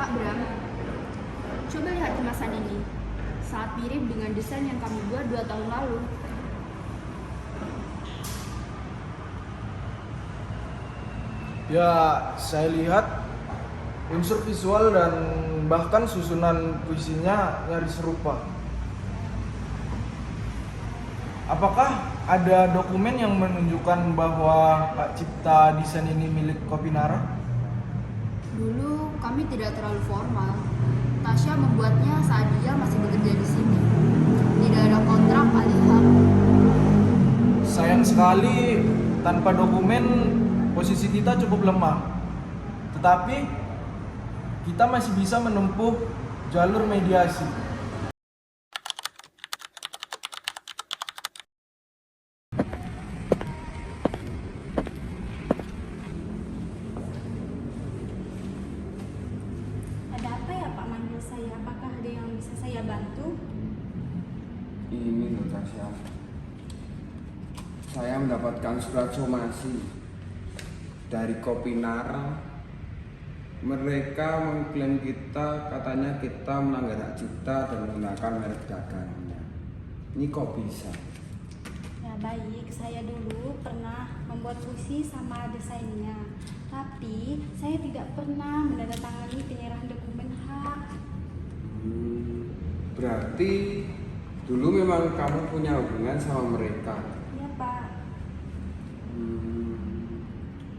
Kak Bram, coba lihat kemasan ini. Sangat mirip dengan desain yang kami buat 2 tahun lalu. Ya, saya lihat unsur visual dan bahkan susunan puisinya nyaris serupa. Apakah ada dokumen yang menunjukkan bahwa hak cipta desain ini milik Kopinara? Dulu kami tidak terlalu formal. Tasya membuatnya saat dia masih bekerja di sini. Tidak ada kontrak alih hak. Sayang sekali, tanpa dokumen posisi kita cukup lemah. Tetapi kita masih bisa menempuh jalur mediasi. Ada apa ya Pak manggil saya? Apakah ada yang bisa saya bantu? Ini loh Tasya, saya mendapatkan surat somasi dari Kopinara. Mereka mengklaim kita, katanya kita melanggar hak cipta dan menggunakan merek dagangnya. Ini kok bisa? Ya baik, saya dulu pernah membuat puisi sama desainnya. Tapi saya tidak pernah menandatangani penyerahan dokumen hak. Berarti dulu memang kamu punya hubungan sama mereka. Iya Pak.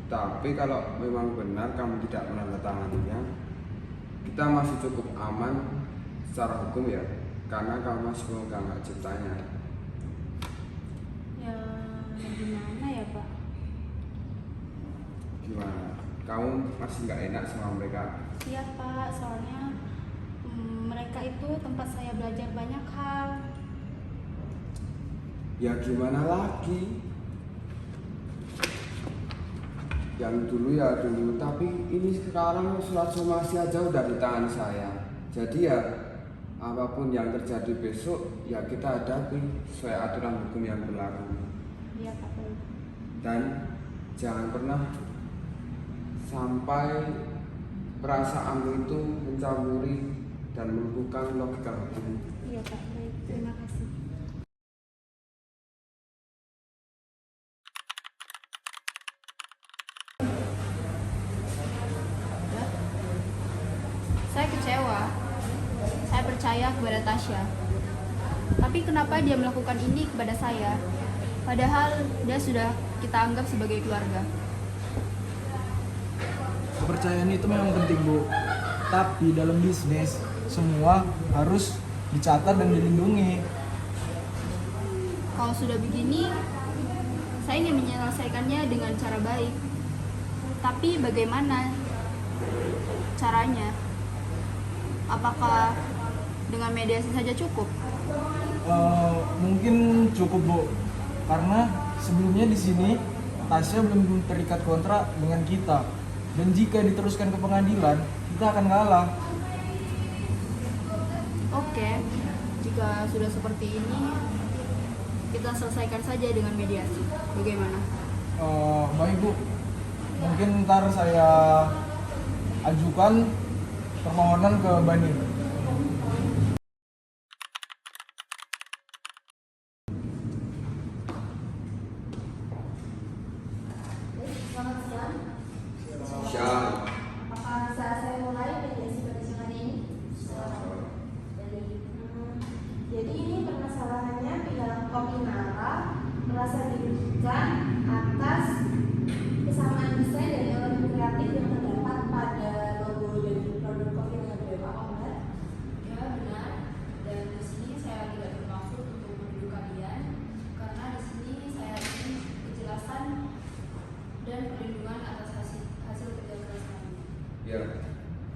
Tapi kalau memang benar kamu tidak menandatanganinya, kita masih cukup aman secara hukum ya, karena kamu masih memegang hak ciptanya. Ya gimana ya Pak? Gimana? Kamu masih nggak enak sama mereka? Iya Pak, soalnya mereka itu tempat saya belajar banyak hal. Ya gimana lagi? Yang dulu ya dulu, tapi ini sekarang surat somasi aja udah di tangan saya. Jadi ya apapun yang terjadi besok ya kita hadapi sesuai aturan hukum yang berlaku. Iya Pak. Dan jangan pernah sampai perasaanmu itu mencampuri dan melumpuhkan logika hukum. Iya Pak, baik. Terima kasih. Saya kecewa. Saya percaya kepada Tasya. Tapi kenapa dia melakukan ini kepada saya? Padahal dia sudah kita anggap sebagai keluarga. Kepercayaan itu memang penting, Bu. Tapi dalam bisnis, semua harus dicatat dan dilindungi. Kalau sudah begini, saya ingin menyelesaikannya dengan cara baik. Tapi bagaimana caranya? Apakah dengan mediasi saja cukup? Mungkin cukup, Bu. Karena sebelumnya di sini Tasya belum terikat kontrak dengan kita. Dan jika diteruskan ke pengadilan, kita akan kalah. Oke, jika sudah seperti ini, kita selesaikan saja dengan mediasi. Bagaimana? Baik, Bu. Mungkin ntar saya ajukan permohonan ke banding. Selamat siang. Siap. Apakah bisa saya mulai mediasi pada siang hari ini? Jadi ini permasalahannya pihak Kopinara merasa dirugikan atas kesamaan desain dari elemen kreatif yang terdapat pada logo dan produk kopi yang berbeda. Apa benar? Ya, benar. Dan di sini saya tidak bermaksud untuk menuduh kalian, karena di sini saya ingin kejelasan dan perlindungan atas hasil kerja keras kami. Ya,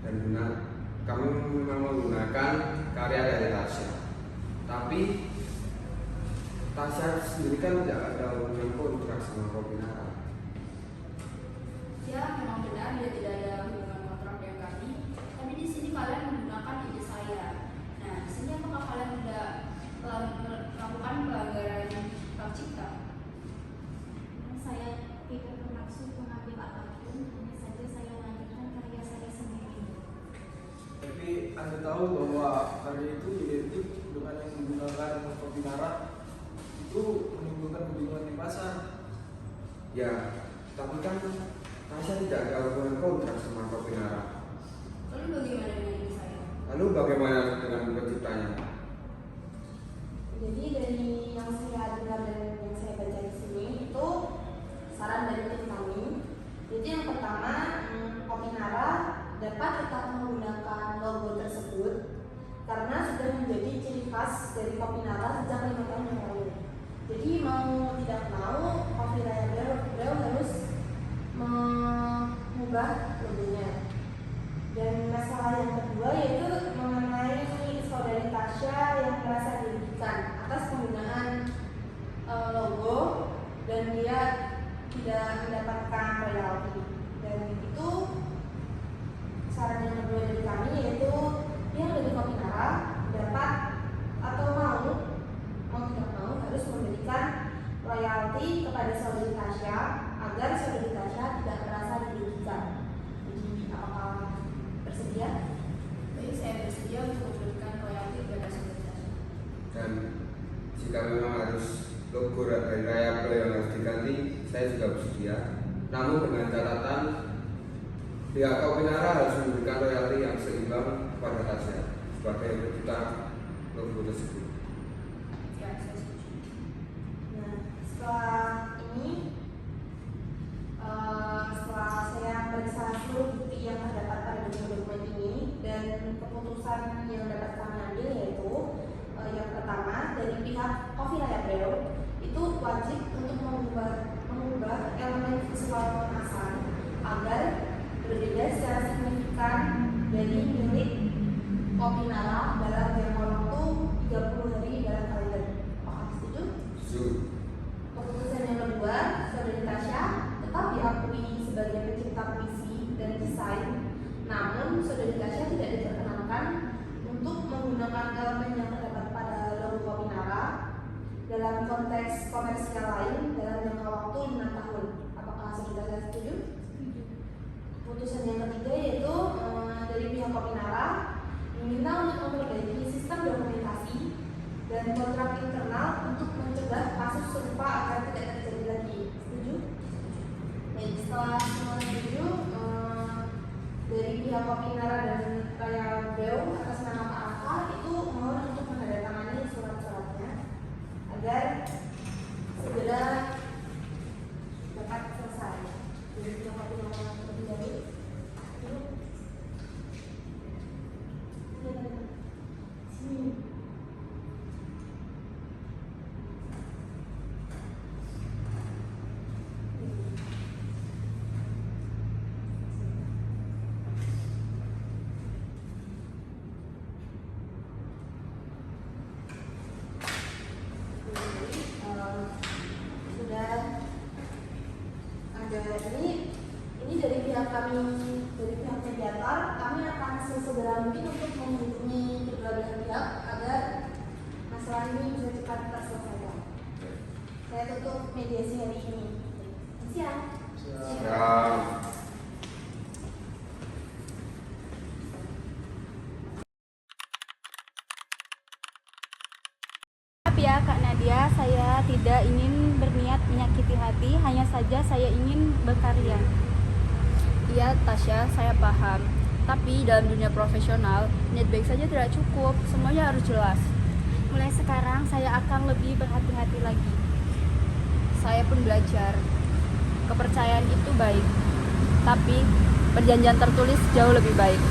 dan benar. Kamu memang menggunakan karya dari Tasya. Tapi Tasya sendiri kan tidak ada hubungan kontrak sama Kopinara. Ya, memang benar dia tidak ada hubungan kontrak dengan kami. Tapi di sini kalian menggunakan ide saya. Nah, di sini apakah kalian tidak melakukan pelanggaran hak cipta? Saya tidak bermaksud mengambil apapun, hanya saja saya melanjutkan karya saya sendiri. Anda tahu bahwa karya itu identik dengan yang menggunakan kopi nara itu menimbulkan kebingungan di pasar. Ya, tapi kan Tasya tidak ada hubungan kontrak sama kopi nara. Lalu bagaimana dengan ibu saya? Lalu bagaimana dengan penciptanya? Jadi dari yang saya dengar dan yang saya baca di sini itu saran dari tim kami. Jadi yang pertama, kopi nara dapat tetap menggunakan logo tersebut karena sudah menjadi ciri khas dari kopi nara sejak 5 tahun yang lalu. Jadi mau tidak mau Coffee Raya Brew harus mengubah logonya. Dan masalah yang kedua yaitu mengenai saudari Tasya yang merasa dirugikan atas penggunaan logo dan dia tidak mendapatkan royalti. Dan itu saran yang kedua dari kami yaitu pihak dari Kopi Nara dapat atau mau tidak mau harus memberikan royalti kepada saudari Tasya agar saudari Tasya tidak merasa dirugikan. Jadi apakah bersedia? Baik, saya bersedia untuk memberikan royalti kepada saudari Tasya. Dan jika memang harus logo dari Raya Brew yang harus diganti, saya juga bersedia. Namun dengan catatan pihak Kopi Nara harus memberikan royalti yang seimbang kepada Tasya sebagai pencipta logo tersebut. Ya, saya setuju. Nah, setelah ini setelah saya periksa seluruh bukti yang terdapat pada dokumen ini dan keputusan yang dapat kami ambil yaitu yang pertama dari pihak Coffee Raya Brew itu wajib untuk mengubah elemen visual kemasan agar berbeda secara signifikan dari milik Kopi Nara dalam tempo waktu 30 hari dalam kalender. Apakah setuju? Setuju. Keputusan yang kedua, saudari Tasya tetap diakui sebagai pencipta puisi dan desain, namun saudari Tasya tidak diperkenankan untuk menggunakan elemen yang terdapat pada logo Kopi Nara dalam konteks komersial lain dalam jangka waktu 5 tahun. Apakah saudari Tasya setuju? Keputusan yang ketiga yaitu dari pihak Kopi Nara diminta untuk memperbaiki sistem dokumentasi dan kontrak internal untuk mencegah kasus serupa agar tidak terjadi lagi. Setuju? Baik, setelah semua setuju, dari pihak Kopi Nara dan Raya Brew atas nama Pak Alfa itu mohon untuk menandatangani surat-suratnya agar segera dapat selesai. Dari pihak Kopi Nara terlebih dahulu. Sini. Sudah ada ini dari pihak kami, dari pihak mediator, kami akan sesegera mungkin untuk menghubungi kedua belah pihak agar masalah ini bisa cepat terselesaikan. Saya tutup mediasi hari ini. Siap. Siap. Maaf ya Kak Nadia, saya tidak ingin berniat menyakiti hati, hanya saja saya ingin berkarya. Iya, Tasya, saya paham. Tapi dalam dunia profesional, niat baik saja tidak cukup. Semuanya harus jelas. Mulai sekarang saya akan lebih berhati-hati lagi. Saya pun belajar. Kepercayaan itu baik, tapi perjanjian tertulis jauh lebih baik.